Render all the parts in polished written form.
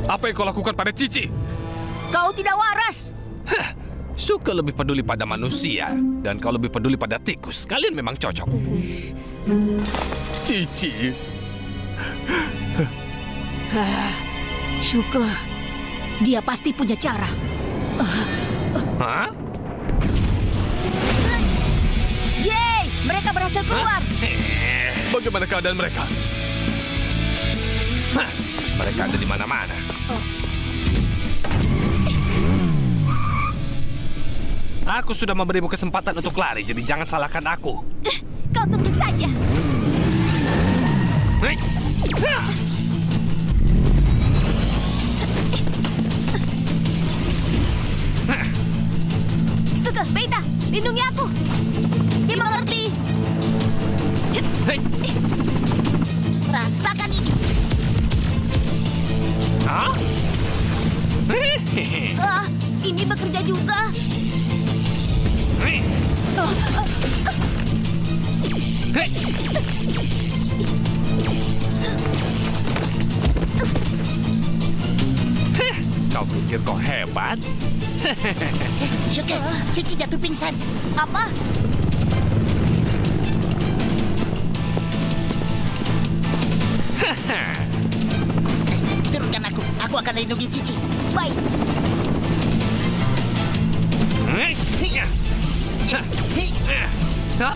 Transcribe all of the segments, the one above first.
Apa yang kau lakukan pada Cici? Kau tidak waras. Suka lebih peduli pada manusia, dan kau lebih peduli pada tikus. Kalian memang cocok. Cici. Syukur. Dia pasti punya cara. Hah? Yeay! Mereka berhasil keluar. Bagaimana keadaan mereka? Hah, mereka ada di mana-mana. Aku sudah memberimu kesempatan untuk lari, jadi jangan salahkan aku. Kau tunggu saja. Hei! Hah! Suka, Beta, lindungi aku. Dia mengerti. Hei! Rasakan ini. Hah? Hehehe. Ini bekerja juga. Hei! Hei! Heh, kau pikir kau hebat? Syukur, Cici jatuh pingsan. Apa? Turunkan aku. Aku akan lindungi Cici. Baik. Hei! Ya. Hah. Hei, Hah. Ah.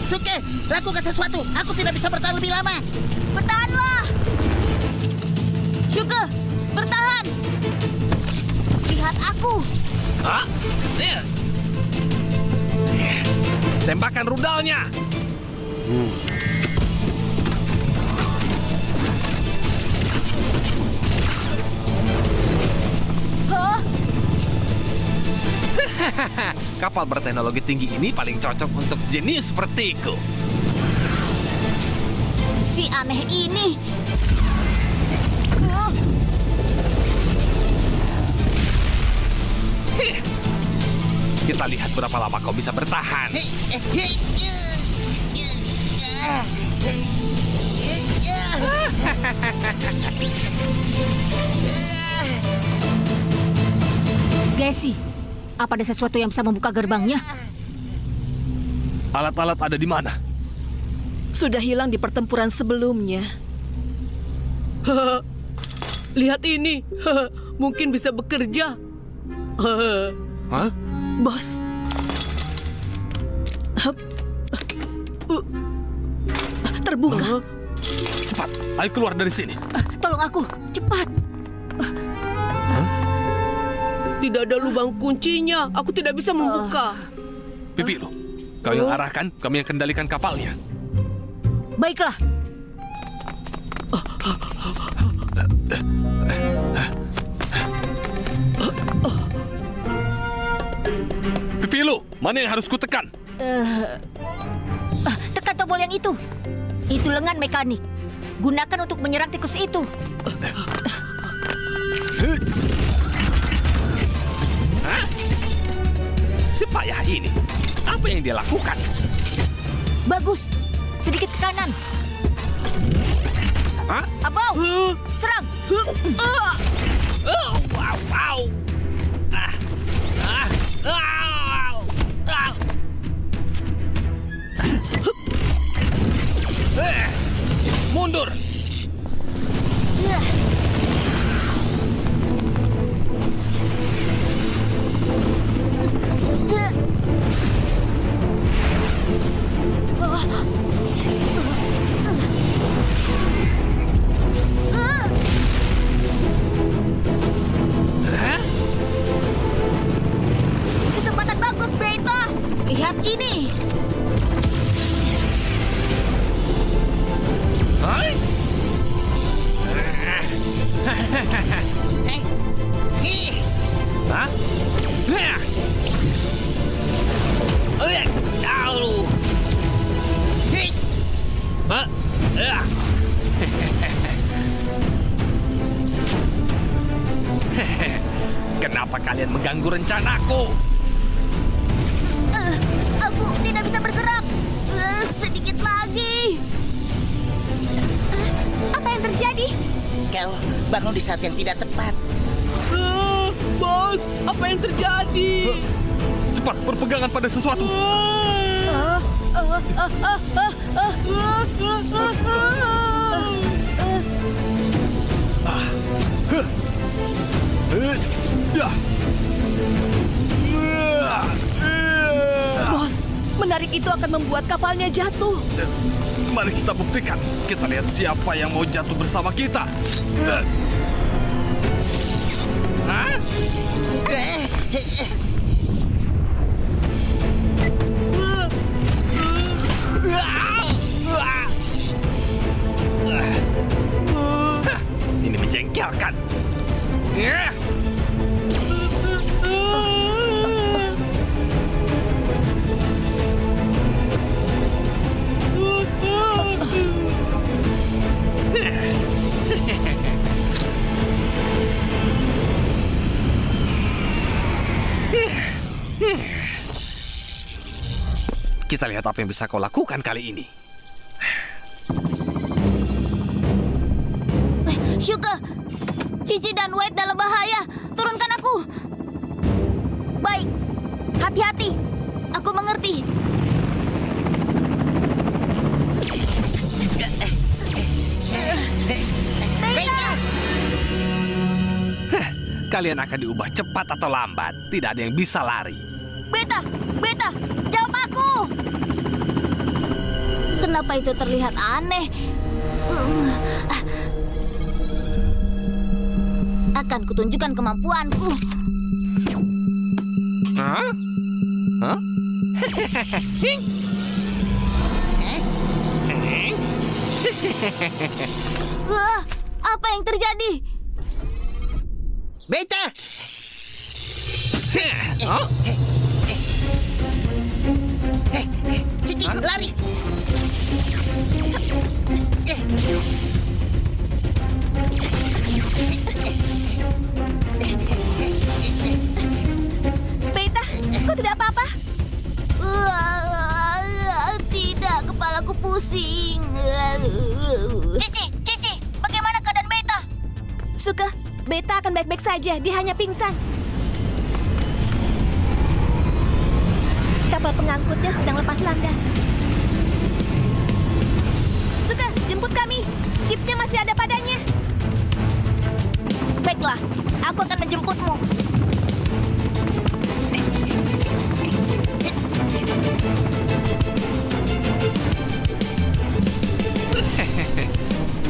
Syukur, lakukan sesuatu. Aku tidak bisa bertahan lebih lama. Bertahanlah. Syukur, bertahan. Lihat aku. Hah? Ya. Tembakan rudalnya. Hah? Kapal berteknologi tinggi ini paling cocok untuk jenius sepertiku. Si aneh ini. Hih. Kita lihat berapa lama kau bisa bertahan. Gessi, apa ada sesuatu yang bisa membuka gerbangnya? Alat-alat ada di mana? Sudah hilang di pertempuran sebelumnya. Lihat ini. Mungkin bisa bekerja. Hah? Bos. Terbuka. Cepat, ayo keluar dari sini. Tolong aku, cepat. Tidak ada lubang kuncinya. Aku tidak bisa membuka. Pipilu, kau yang arahkan, kami yang kendalikan kapalnya. Baiklah. Pipilu, mana yang harus kutekan? Tekan tombol yang itu. Itu lengan mekanik. Gunakan untuk menyerang tikus itu. Hah? Si payah ini, apa yang dia lakukan? Bagus. Sedikit ke kanan. Hah? Abau, serang. Oh, wow, wow. Ah, ah, ah, ah. Mundur. Hah? Kesempatan bagus, Beta. Lihat ini. Hai? Hah? Hah? Au. Hah? Kenapa kalian mengganggu rencanaku? Aku tidak bisa bergerak. Sedikit lagi. terjadi? Kau bangun di saat yang tidak tepat. Bos, apa yang terjadi? Cepat, berpegangan pada sesuatu. Bos, menarik itu akan membuat kapalnya jatuh. Mari kita buktikan. Kita lihat siapa yang mau jatuh bersama kita. Hah? Hah, ini menjengkelkan. Kita lihat apa yang bisa kau lakukan kali ini. Sugar, Cici dan White dalam bahaya. Turunkan aku. Baik, hati-hati. Aku mengerti. Kalian akan diubah cepat atau lambat. Tidak ada yang bisa lari. Beta, jawab aku. Kenapa itu terlihat aneh? Akan kutunjukkan kemampuanku. Hah? Hah? Apa yang terjadi? Beta! Hah? Cici, lari! Beta, kau tidak apa-apa? Tidak, kepalaku pusing. Cici, bagaimana keadaan Beta? Suka, Beta akan baik-baik saja. Dia hanya pingsan. Kapal pengangkutnya sedang lepas landas. Suka, jemput kami. Chipnya masih ada padanya. Baiklah, aku akan menjemputmu.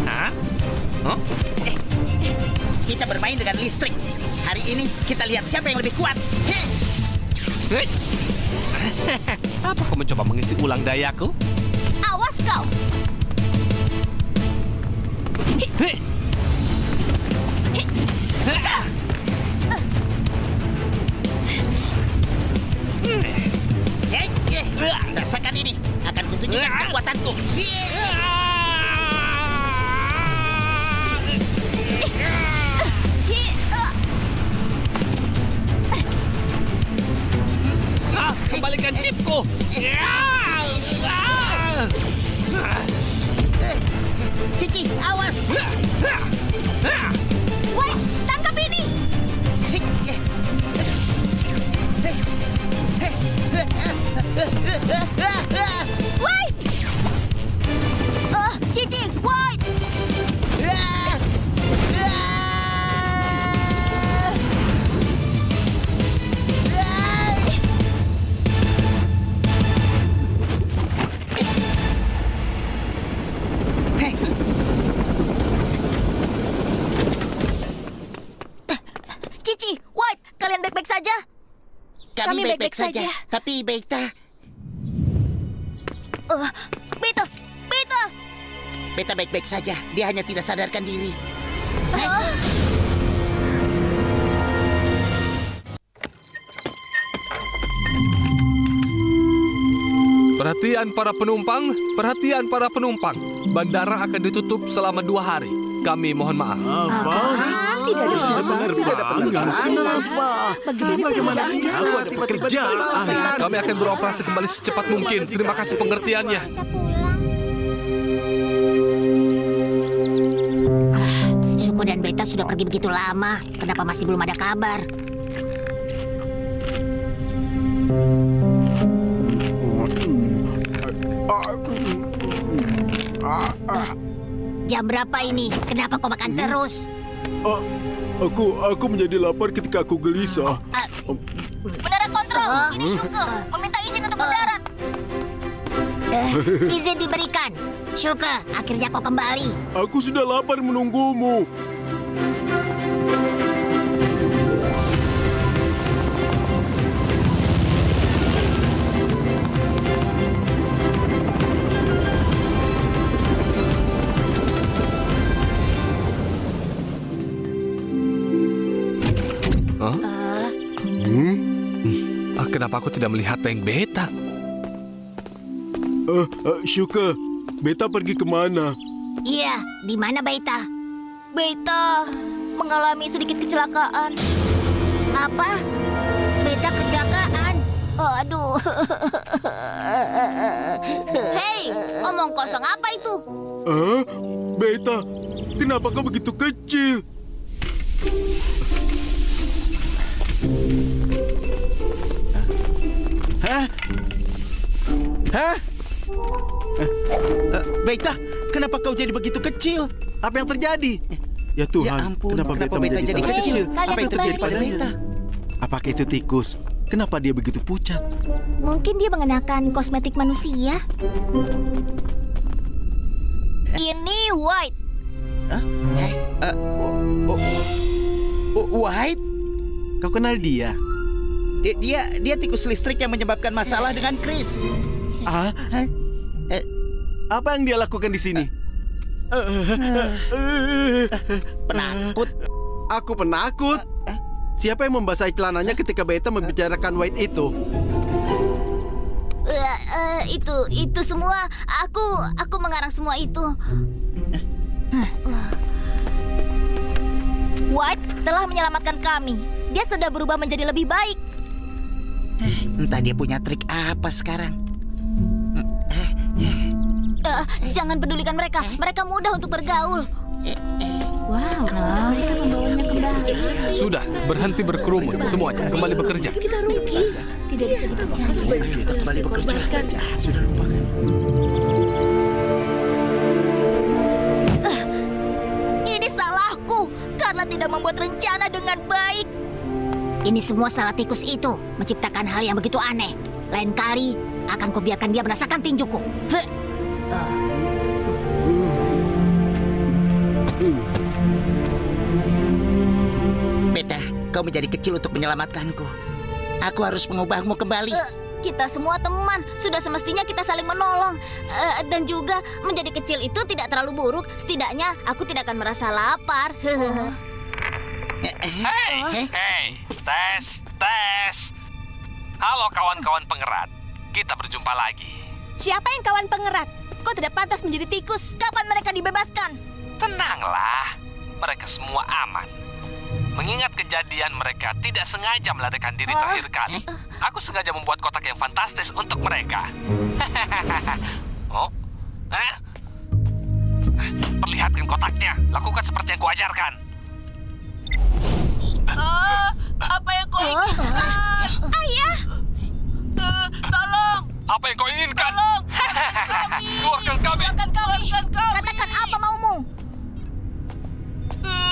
Hah? Huh? Kita bermain dengan listrik. Hari ini kita lihat siapa yang lebih kuat. Hei. Apa kau mencoba mengisi ulang dayaku? Awas kau! Hei. Rasakan ini. Akan kutunjukkan kekuatanku. Kembalikan chipku. Cici, awas. Woi, tangkap ini! Woi! Cici, woi! Cici, White, kalian baik-baik saja? Kami Kami baik-baik baik-baik saja. saja. Tapi Beta... Beta! Beta baik-baik saja. Dia hanya tidak sadarkan diri. Perhatian para penumpang. Bandara akan ditutup selama 2 hari. Kami mohon maaf. Tidak ada Penerbangan. Kenapa? Bagaimana bisa ada pekerjaan? Kami akan beroperasi kembali secepat mungkin. Terima kasih pengertiannya. Bisa pulang. dan Beta sudah pergi begitu lama. Kenapa masih belum ada kabar? Jam berapa ini? Kenapa kau makan terus? Aku menjadi lapar ketika aku gelisah. Mendarat kontrol. Ini Syuke. Meminta izin untuk mendarat. Izin diberikan. Syuke, akhirnya kau kembali. Aku sudah lapar menunggumu. Kenapa aku tidak melihat tank Beta? Syuke, Beta pergi kemana? Iya, di mana Beta? Beta mengalami sedikit kecelakaan. Apa? Beta kecelakaan? Oh, aduh. Hei, omong kosong apa itu? Beta, kenapa kau begitu kecil? Hah? Beta, kenapa kau jadi begitu kecil? Apa yang terjadi? Ya Tuhan, Ya ampun, kenapa Beta Beta menjadi jadi sangat kecil? kecil? Apa yang terjadi pada Beta? Apakah itu tikus? Kenapa dia begitu pucat? Mungkin dia mengenakan kosmetik manusia. Ini White. White? Kau kenal dia? Dia tikus listrik yang menyebabkan masalah dengan Chris. Apa yang dia lakukan di sini? Penakut. Aku penakut. Siapa yang membasahi celananya ketika Beta membicarakan White itu? Itu semua. Aku mengarang semua itu. White telah menyelamatkan kami. Dia sudah berubah menjadi lebih baik. Entah dia punya trik apa sekarang. Jangan pedulikan mereka. Mereka mudah untuk bergaul. Wow, kita membawanya kembali. Sudah, berhenti berkerumun. Semuanya kembali bekerja. Kita rugi. Tidak bisa dipercaya. Kita kembali bekerja. Sudah lupakan. Ini salahku karena tidak membuat rencana dengan baik. Ini semua salah tikus itu, menciptakan hal yang begitu aneh. Lain kali akan kubiarkan dia merasakan tinjuku. Beta, kau menjadi kecil untuk menyelamatkanku. Aku harus mengubahmu kembali. Kita semua teman, sudah semestinya kita saling menolong. Dan juga menjadi kecil itu tidak terlalu buruk. Setidaknya aku tidak akan merasa lapar. Hei, tes. Halo kawan-kawan pengerat, kita berjumpa lagi. Siapa yang kawan pengerat? Kau tidak pantas menjadi tikus. Kapan mereka dibebaskan? Tenanglah, mereka semua aman. Mengingat kejadian mereka tidak sengaja melarikan diri terakhir kali, aku sengaja membuat kotak yang fantastis untuk mereka. Perlihatkan kotaknya, lakukan seperti yang kuajarkan. Apa yang kau inginkan? Ayah! Tolong! Apa yang kau inginkan? Keluarkan kami! Katakan apa maumu?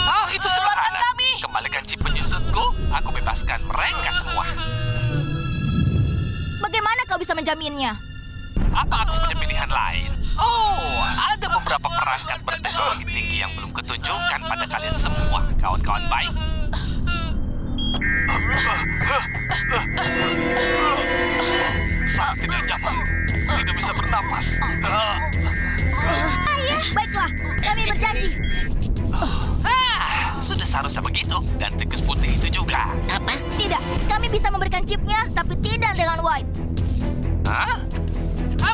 Oh, itu sederhana. Kembalikan chip penyusutku, aku bebaskan mereka semua. Bagaimana kau bisa menjaminnya? Apa aku punya pilihan lain? Oh, ada beberapa perangkat berteknologi tinggi yang belum kutunjukkan pada kalian semua, kawan-kawan baik. Sangat tidak nyaman, tidak bisa bernapas. Ayah, baiklah, kami berjanji. Sudah seharusnya begitu, dan tikus putih itu juga. Apa? Tidak, kami bisa memberikan chipnya, tapi tidak dengan White. Hah?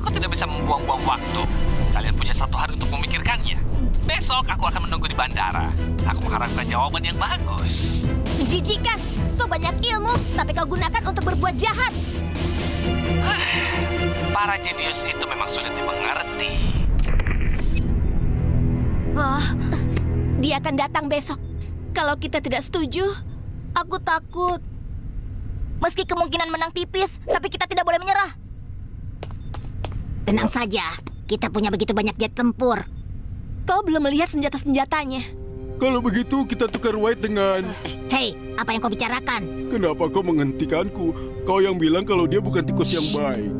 Aku tidak bisa membuang-buang waktu. Kalian punya satu hari untuk memikirkannya. Besok aku akan menunggu di bandara. Aku mengharapkan jawaban yang bagus. Menjijikan, kau banyak ilmu, tapi kau gunakan untuk berbuat jahat. Para jenius itu memang sulit dimengerti. Dia akan datang besok. Kalau kita tidak setuju, aku takut. Meski kemungkinan menang tipis, tapi kita tidak boleh menyerah. Tenang saja, kita punya begitu banyak jet tempur. Kau belum melihat senjata-senjatanya. Kalau begitu kita tukar White dengan... Hei, apa yang kau bicarakan? Kenapa kau menghentikanku? Kau yang bilang kalau dia bukan tikus yang baik.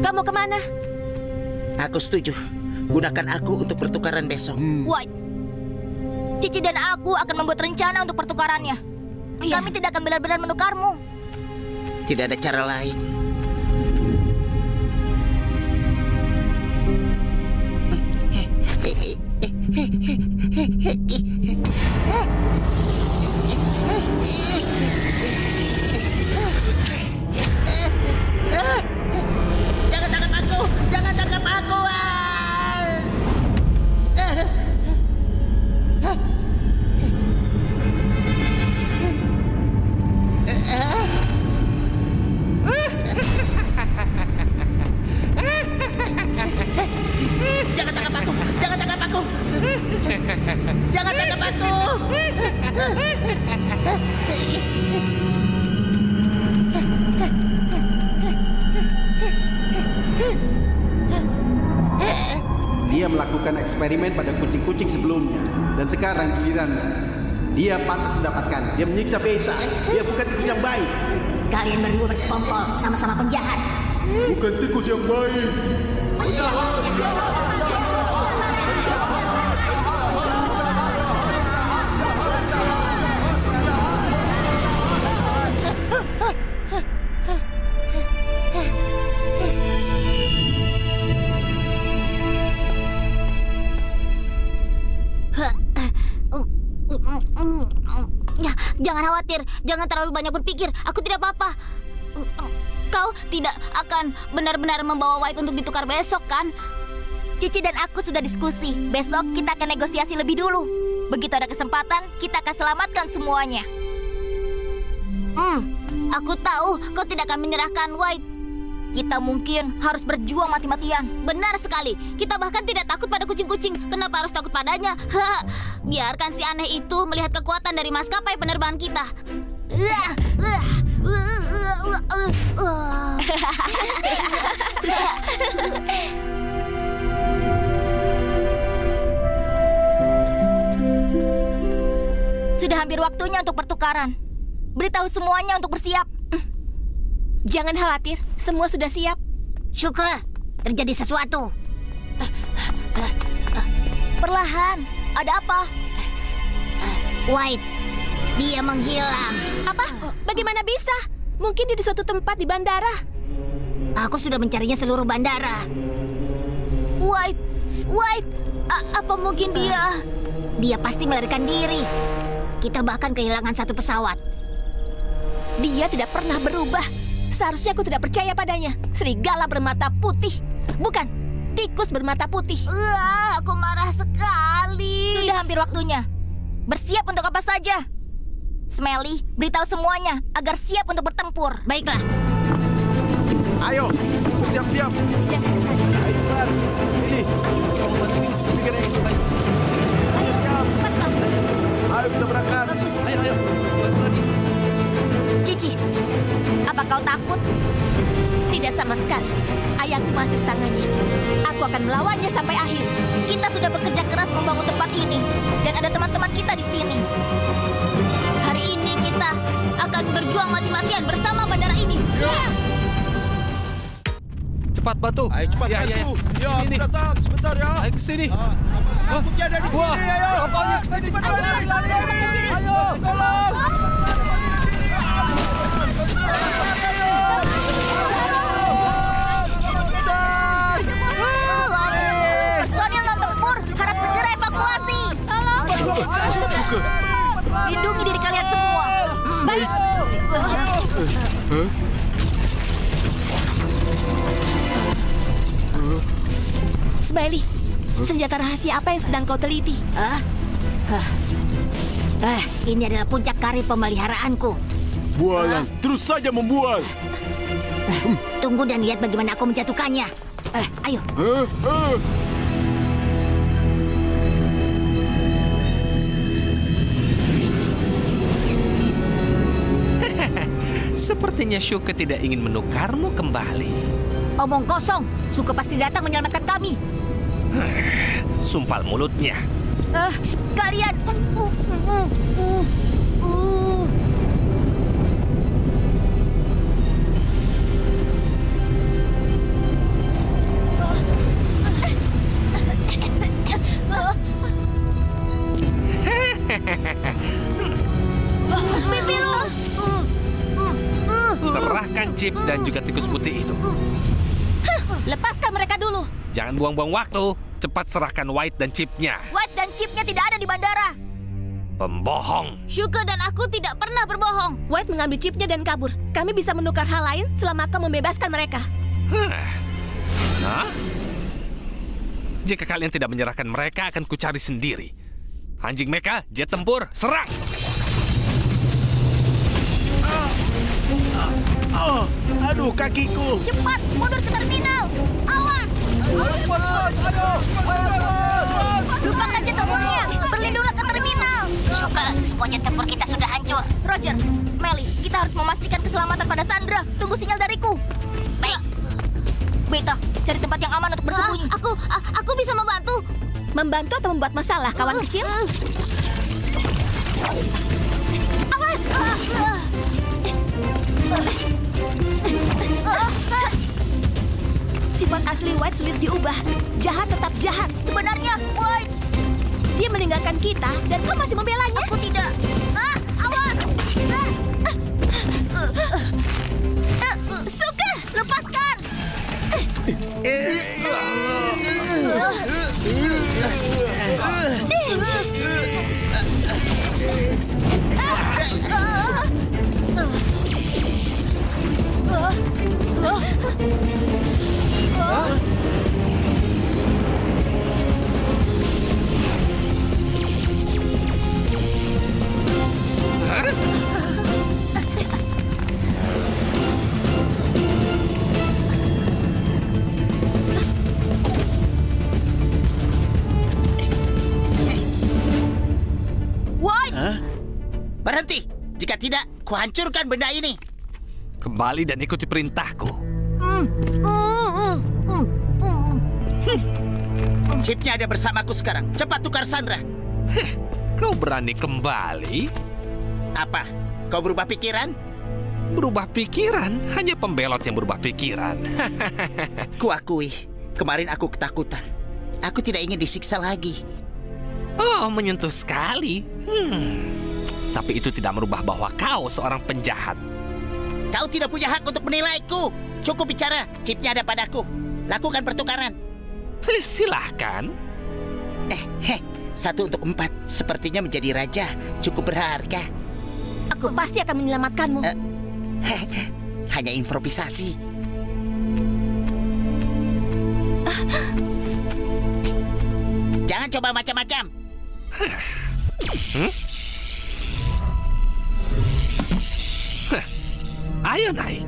Kamu kemana? Aku setuju. Gunakan aku untuk pertukaran besok. White, Cici dan aku akan membuat rencana untuk pertukarannya. Kami tidak akan benar-benar menukarmu. Tidak ada cara lain. Jangan tangkap aku! Jangan tangkap aku! Jangan tangkap aku! Jangan tangkap aku! Jangan tangkap aku! Dia melakukan eksperimen pada kucing-kucing sebelumnya. Dan sekarang gilirannya. Dia pantas mendapatkan. Dia menyiksa Beta. Dia bukan tikus yang baik. Kalian berdua bersekongkol, sama-sama penjahat. Bukan tikus yang baik. Ya, jangan khawatir, jangan terlalu banyak berpikir. Aku tidak apa-apa. Kau tidak akan benar-benar membawa White untuk ditukar besok, kan? Cici dan aku sudah diskusi. Besok kita akan negosiasi lebih dulu. Begitu ada kesempatan, kita akan selamatkan semuanya. Aku tahu kau tidak akan menyerahkan White. Kita mungkin harus berjuang mati-matian. Benar sekali. Kita bahkan tidak takut pada kucing-kucing. Kenapa harus takut padanya? Biarkan si aneh itu melihat kekuatan dari maskapai penerbangan kita. Sudah hampir waktunya untuk pertukaran. Beritahu semuanya untuk bersiap. Jangan khawatir, semua sudah siap. Syukur, terjadi sesuatu. Perlahan, ada apa? White, dia menghilang. Apa? Bagaimana bisa? Mungkin dia di suatu tempat di bandara. Aku sudah mencarinya seluruh bandara. White, apa mungkin dia? Dia pasti melarikan diri. Kita bahkan kehilangan satu pesawat. Dia tidak pernah berubah. Seharusnya aku tidak percaya padanya. Serigala bermata putih. Bukan, tikus bermata putih. Aku marah sekali. Sudah hampir waktunya. Bersiap untuk apa saja. Smelly, beritahu semuanya agar siap untuk bertempur. Baiklah. Ayo, siap-siap. Ayo cepat. Ini. Bikin eksersis. Ayo siap. Ayo kita berangkat. Ayo, lagi. Cici, apa kau takut? Tidak sama sekali. Ayahku masih di tangannya. Aku akan melawannya sampai akhir. Kita sudah bekerja keras membangun tempat ini. Dan ada teman-teman kita di sini. Hari ini kita akan berjuang mati-matian bersama bandara ini. Cepat bantu. Ayo cepat Ya, bantu. Ya, Ini. aku datang sebentar ya. Ayo ke sini. Angkutnya ada di Wah, sini, ayo. kapalnya ke sini. Cepat Ayo, lari. lari. Ayo, tolong. Personil non-tempur harap segera evakuasi. Tolong. Lindungi diri kalian semua. Baik. Smiley, senjata rahasia apa yang sedang kau teliti? Ini adalah puncak karir pemeliharaanku. Bualan, terus saja membual. Tunggu dan lihat bagaimana aku menjatuhkannya. Ayo. Sepertinya Shuke tidak ingin menukarmu kembali. Omong kosong. Suka pasti datang menyelamatkan kami. Sumpal mulutnya. Kalian. Serahkan chip dan juga tikus putih itu. Lepaskan mereka dulu. Jangan buang-buang waktu. Cepat serahkan White dan chipnya. White dan chipnya tidak ada di bandara. Pembohong. Shuke dan aku tidak pernah berbohong. White mengambil chipnya dan kabur. Kami bisa menukar hal lain selama kau membebaskan mereka. Hah? Jika kalian tidak menyerahkan mereka, akan kucari sendiri. Anjing mecha, jet tempur, serang! Aduh, kakiku. Cepat, mundur ke terminal. Awas. Lupakan jet tempurnya. Berlindunglah ke terminal. Shuke, semua jet tempur kita sudah hancur. Roger, Smelly, kita harus memastikan keselamatan pada Sandra. Tunggu sinyal dariku. Baik. Beta, cari tempat yang aman untuk bersembunyi. Aku bisa membantu. Membantu atau membuat masalah, kawan kecil? Awas! Sifat asli White sulit diubah. Jahat tetap jahat. Sebenarnya, White. Dia meninggalkan kita dan kau masih membelanya. Aku tidak. Awas! Suka, lepaskan! Berhenti. Jika tidak, kuhancurkan benda ini. Kembali dan ikuti perintahku. Chipnya ada bersamaku sekarang. Cepat tukar Sandra. Kau berani kembali? Apa? Kau berubah pikiran? Berubah pikiran? Hanya pembelot yang berubah pikiran. Kuakui, kemarin aku ketakutan. Aku tidak ingin disiksa lagi. Oh, menyentuh sekali. Tapi itu tidak merubah bahwa kau seorang penjahat. Kau tidak punya hak untuk menilaiku. Cukup bicara, chipnya ada padaku. Lakukan pertukaran. Silahkan. 1 untuk 4. Sepertinya menjadi raja cukup berharga. Aku pasti akan menyelamatkanmu. Hanya improvisasi. Jangan coba macam-macam. Ayo naik.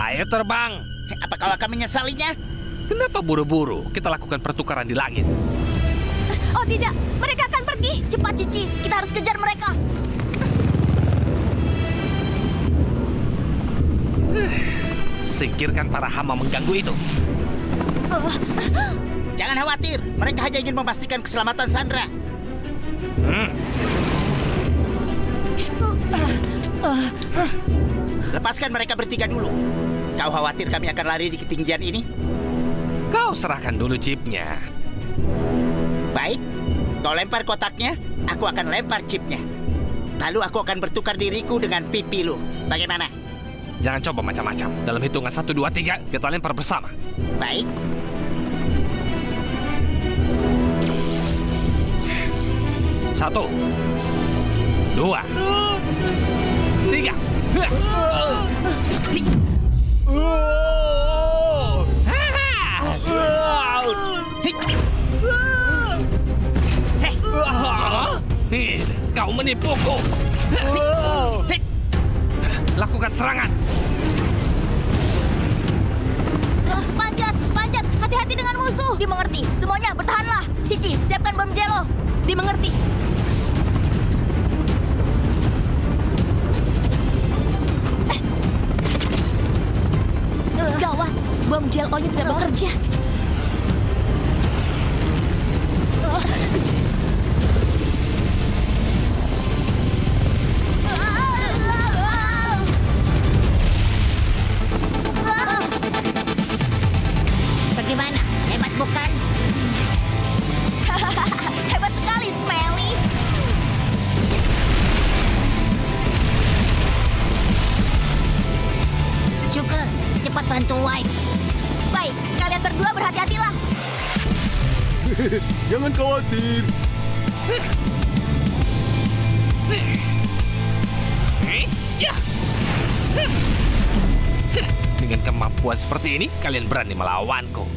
Ayo terbang. Apa kau akan menyesalinya? Kenapa buru-buru? Kita lakukan pertukaran di langit. Oh tidak, mereka akan pergi. Cepat Cici, kita harus kejar mereka. Singkirkan para hama mengganggu itu. Jangan khawatir, mereka hanya ingin memastikan keselamatan Sandra. Lepaskan mereka bertiga dulu. Kau khawatir kami akan lari di ketinggian ini? Kau serahkan dulu chipnya. Baik, kau lempar kotaknya, aku akan lempar chipnya. Lalu aku akan bertukar diriku dengan pipi lu. Bagaimana? Jangan coba macam-macam. Dalam hitungan 1, 2, 3, kita lempar bersama. Baik. Satu, 2, 3. Kau menipuku. Lakukan serangan. Panjat, panjat, berhadapi dengan musuh. Dimengerti. Semuanya bertahanlah. Cici, siapkan bom jelo. Dimengerti. Gawat, bom jelo-nya tidak bekerja. Bagaimana? Hebat bukan? Hebat sekali, Smelly. Juga, cepat bantu White. Baik, kalian berdua berhati-hatilah. Jangan khawatir. Dengan kemampuan seperti ini, kalian berani melawanku.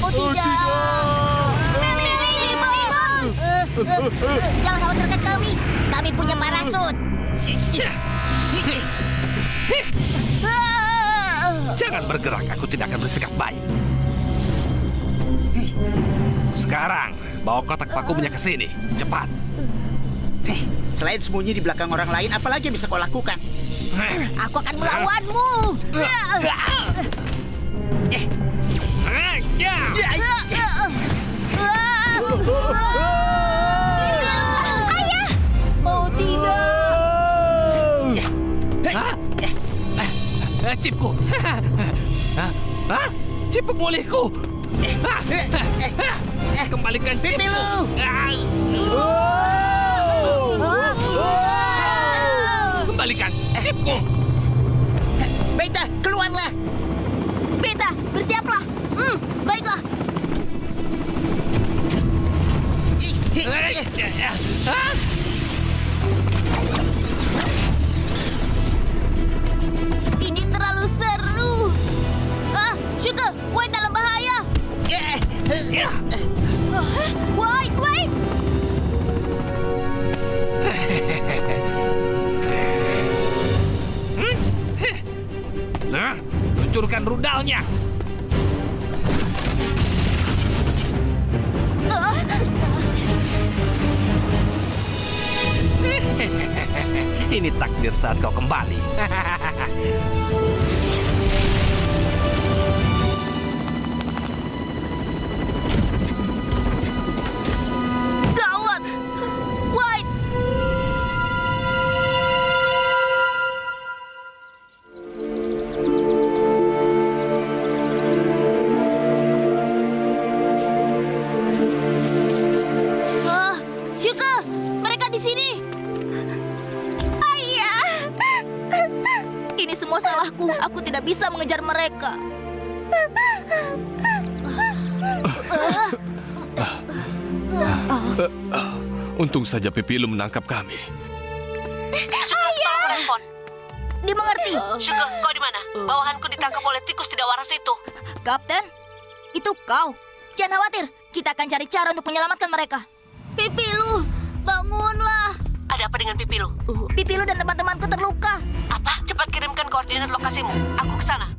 Oh tidak. Smelly, bangun. Jangan khawatirkan kami. Kami punya parasut. Jangan bergerak, aku tidak akan bersikap baik. Sekarang, bawa kotak vakumnya ke sini. Cepat. Selain sembunyi di belakang orang lain, apalagi yang bisa kau lakukan? Aku akan melawanmu. Oh tidak. Chipku. Chip pemulihku. Kembalikan chipku. Pipilu! Kembalikan chipku. Beta, keluarlah! Beta, bersiaplah. Baiklah. Ini terlalu seru. Sugar, White dalam bahaya. White, wait. Luncurkan rudalnya. Ini takdir saat kau kembali. Gawat. White. Sugar, mereka di sini. Ayah. Ini semua salahku. Aku tidak bisa mengejar mereka. Untung saja Pipilu menangkap kami. Dimengerti. Sugar, kau di mana? Bawahanku ditangkap oleh tikus tidak waras itu. Kapten, itu kau. Jangan khawatir. Kita akan cari cara untuk menyelamatkan mereka. Pipilu, bangunlah. Ada apa dengan Pipilu? Pipilu dan teman-temanku terluka. Apa? Cepat kirimkan koordinat lokasimu. Aku ke sana.